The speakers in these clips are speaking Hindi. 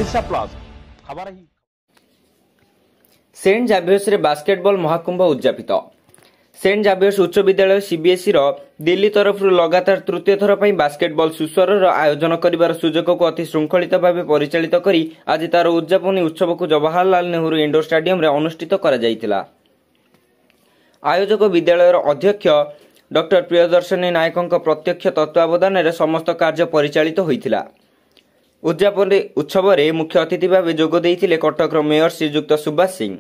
ओडिशा प्लस खबर ही सेंट जाभियर्स रे बास्केटबॉल महाकुंभ उद्यापित। सेंट जाभियर्स उच्च विद्यालय सीबीएसई दिल्ली तरफ लगातार तृतीय थर पर बास्केटबॉल सुस्वर आयोजन कर सुजोग को अति श्रृंखलित भाव परिचालित करी आज तार उद्यापनी उत्सव को जवाहरलाल नेहरू इंडोर स्टेडियम रे अनुष्ठित करा जायतिला। आयोजक विद्यालय अध्यक्ष डॉक्टर प्रियदर्शनी नायक प्रत्यक्ष तत्वावधान में समस्त कार्य परिचालित होइतिला। उद्यापन उत्सव में मुख्य अतिथि भाव जोग देइतिले कटकर मेयर श्रीजुक्त सुभाष सिंह।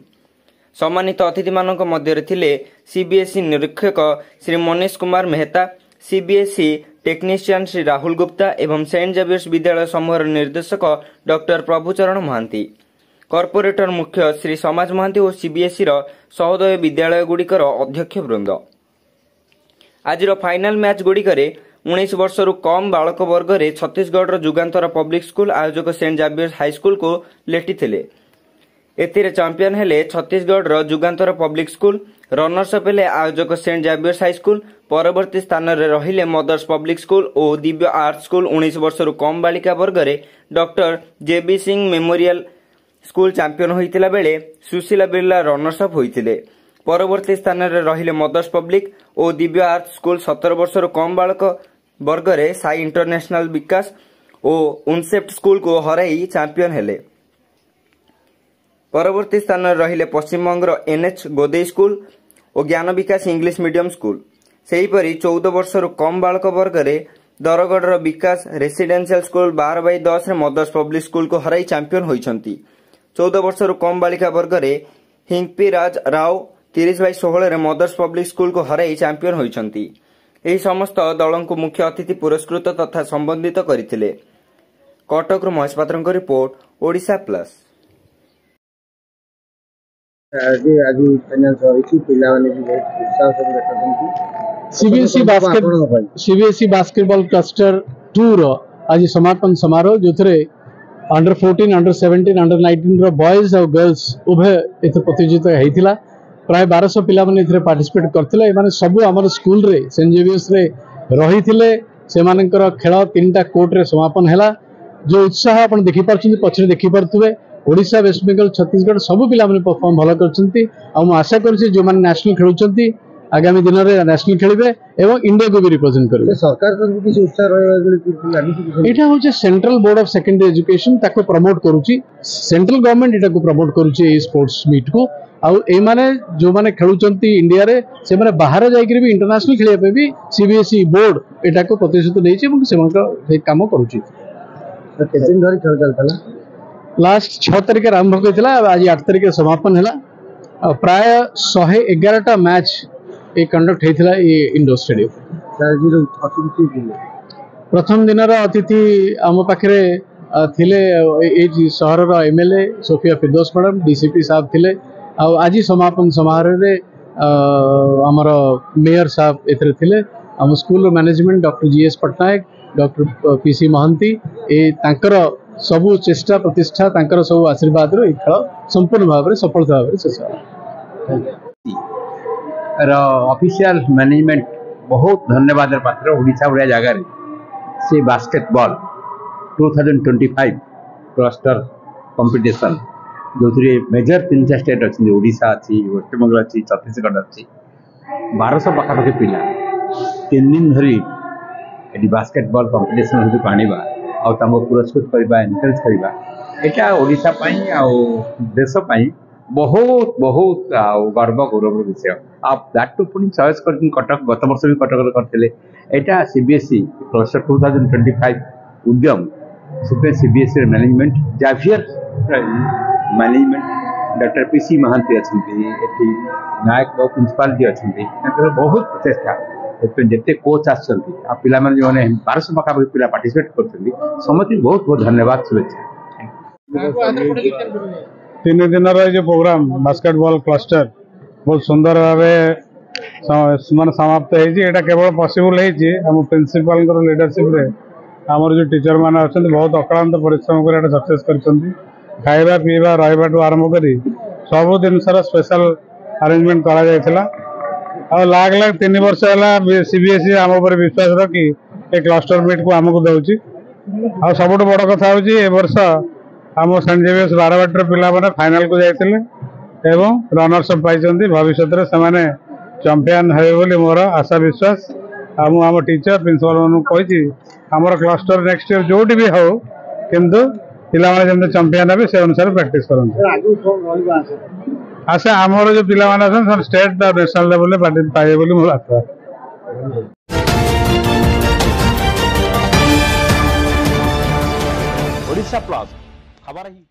सम्मानित अतिथि मानक मध्य थिले सीबीएसई निरीक्षक श्री मनीष कुमार मेहता, सीबीएसई टेक्नीशियन श्री राहुल गुप्ता एवं सेंट जाभियर्स विद्यालय समूह निर्देशक डॉक्टर प्रभुचरण महांती, कॉर्पोरेटर मुख्य श्री समाज महांती और सीबीएसई सहोदय विद्यालय गुड़िकर अध्यक्ष वृंद। आज फाइनाल मैच गुड़िकर 19 वर्ष रु कम बालक वर्ग में छत्तीसगढ़ जुगांतर पब्लिक स्कूल आयोजक सेंट जाभियर्स हाईस्कूल को लेटिथिले। एथिरे चैंपियन हेले Chhattisgarh Jugantar public school, runners up हेले आयोजक सेंट जाभियर्स हाईस्कूल। परवर्ती स्थान में रहिले मदर्स पब्लिक स्कूल और दिव्य आर्ट स्कूल। 19 वर्ष रु कम बालिका वर्ग में डॉक्टर जेबी सिंह मेमोरियल स्कूल चैंपियन होइतिला बेले सुशीला बिरला रनर्स अप होइतिले। परवर्ती स्थान में रहिले मदर्स पब्लिक और दिव्य आर्ट स्कूल। 17 वर्ष रु कम बालक वर्ग में साई इंटरनेशनल विकास और उनसेप्ट स्कूल को हराई चैंपियन हेले। परवर्ती स्थान में रहिले पश्चिमबंग एनएच गोदई स्कूल और Gyan Vikas English medium school. सेहीपरि 14 वर्ष रु कम बालक वर्ग में Dargarh Vikas residential school 12/10 mothers public school को हराई चैंपियन होइछंती। 14 वर्ष रु कम बालिका वर्ग में हिंगपी Raj Rao 30/16 mother's public school को हराई चैंपियन होइछंती। एही समस्त दल को मुख्य अतिथि पुरस्कृत तथा संबंधित करथिले। कटक महेश पात्र रिपोर्ट ओडिशा प्लस। आज फाइनल होइछि पिला माने भी बहुत उत्साह से देखथि। सीबीएसई बास्केटबॉल क्लस्टर 2 रो आज समापन समारोह जोथरे अंडर 14, अंडर 17, अंडर 19 रो बॉयज और गर्ल्स उभय एथे प्रतियोगिता हेतिला। प्राय 1200 पिला माने इथरे पार्टिसिपेट करथिले। माने सब हमर स्कूल रे सेंट जेवियर्स रे रहिथिले। से मानकर खेल 3टा कोर्ट रे समापन हैला। जो उत्साह आपण देखि परछन पछरे देखि परथुवे। ओडिशा, वेस्ट बेंगल, छत्तीसगढ़ सब पिला माने परफॉर्म भलो करछंती। आ हम आशा करछि जो माने नेशनल खेलुछंती आगामी दिन रे नेशनल खेलिबे एवं इंडिया को भी रिप्रेजेंट करबे। सरकार को किछ उत्साह रहबे। एटा होचे central board of secondary education ताको प्रमोट करूची। सेंट्रल गवर्नमेंट एटा को प्रमोट करूची ए स्पोर्ट्स मीट को। आ ए माने जो माने खेलुछंती इंडिया रे से माने बाहर जाई के भी इंटरनेशनल खेलिया पे भी सीबीएसई बोर्ड एटा को प्रतिशत देइछि एवं से मानका ए काम करूची। केतिन धरि खेल चलतला। लास्ट 6 तारिख आरंभ होइतला। आज 8 तारिख समापन हैला। प्राय 111टा मैच ए कंडक्ट हेतिला ए इंडोर स्टेडियम। प्रथम दिन अतिथि आम पाखे थिले ए शहर रो एमएलए सोफिया फिरदौस मैडम, डीसीपी साहब थिले। आज समापन समारोह रे हमर मेयर साहब एथरे थिले। हम school management doctor GS Patnaik, doctor PC Mohanty ए तांकर सबु चेष्टा प्रतिष्ठा तांकर सब आशीर्वाद रो खेल संपूर्ण भाव सफलता भाव शेष ऑफिशियल मैनेजमेंट बहुत धन्यवाद पात्र। ओडिशा भाया जगार से बास्केटबॉल 2025 क्लस्टर कंपटीशन जो मेजर 3टा स्टेट अच्छी ओडिशा अच्छी, वेस्ट बेंगल अच्छी, छत्तीसगढ़ अच्छी 1200 पाखापाखि पिला 3 दिन धरी ये बास्केटबॉल कंपटीशन आनिबा और पुरस्कृत करवा एनकरेज करवा एटा ओडिशा पई आ देश पई बहुत बहुत गर्व गौरव विषय। आप दैट टू पुनी चॉइस कर कटक गत वर्ष भी कटक करथिले। एटा सीबीएसई क्लस्टर 2025 उद्यम super CBSE management Xavier management doctor PC Mohanty अच्छी एटी नायक प्रिंसिपाल जी अच्छी बहुत प्रचेषा जिते कोच आसती पिला जो 1200 पाखापाखि पिला पार्टिसिपेट कर समस्त बहुत बहुत धन्यवाद शुभेच्छा। 3 दिन जो प्रोग्राम बास्केटबॉल क्लस्टर बहुत सुंदर भाव समाप्त होता केवल पॉसिबल होम प्रिंसिपल लीडरशिप रे आमर जो टीचर मैंने अच्छा बहुत अक्लांत परिश्रम कर सक्सेस कर खाଇବା पीवा रहा आरंभ कर सब जिनसर स्पेशल अरेंजमेंट करा लाग 3 वर्ष है सीबीएसई आम उपर विश्वास रखी ए क्लस्टर मीट को आमको दौर। सबुठ बड़ कथा हूँ ए वर्ष आम सेंट जेवियर्स बारवाटर पिला माने फाइनल को जाइतिले एवं रनर्स अप पाइछन्ति भविष्य रे से चैंपियन हेबे बोली मोर आशा विश्वास आम टीचर प्रिंसिपल मानू कहि हमर क्लस्टर नेक्स्ट ईयर जोटी भी हो किंतु पिला माने जंते चैंपियन हेबे से अनुसार प्रैक्टिस करन आशा आमर जो पिला माने अछन स्टेट और नेशनल लेवल रे पार्टी पाइबे बोली मोर आशा। ओडिशा प्लस खबर ही।